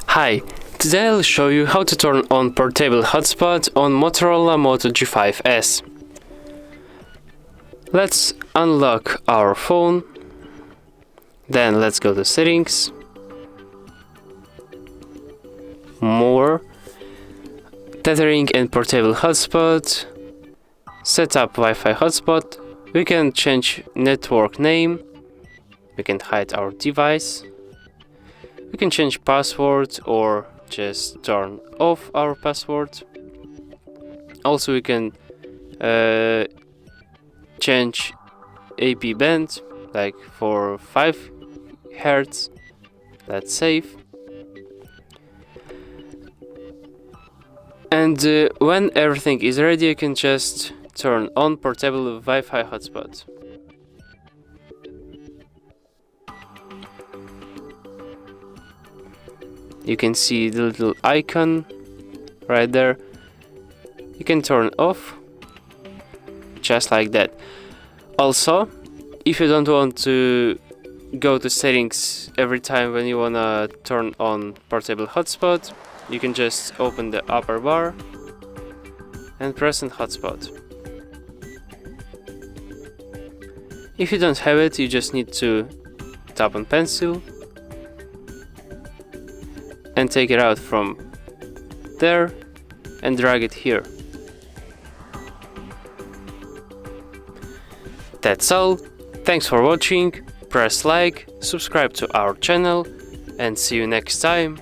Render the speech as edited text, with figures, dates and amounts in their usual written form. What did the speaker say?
Hi, today I'll show you how to turn on portable hotspot on Motorola Moto G5S. Let's unlock our phone, then let's go to settings, more, tethering and portable hotspot, set up Wi-Fi hotspot. We can change network name, we can hide our device, we can change password or just turn off our password. Also we can change AP band, like for 5 Hz, that's safe. And when everything is ready, you can just turn on portable Wi-Fi hotspot. You can see the little icon right there. You can turn off just like that. Also, if you don't want to go to settings every time when you wanna turn on portable hotspot, you can just open the upper bar and press on hotspot. If you don't have it, you just need to tap on pencil and take it out from there and drag it here. That's all. Thanks for watching. Press like, subscribe to our channel, and see you next time.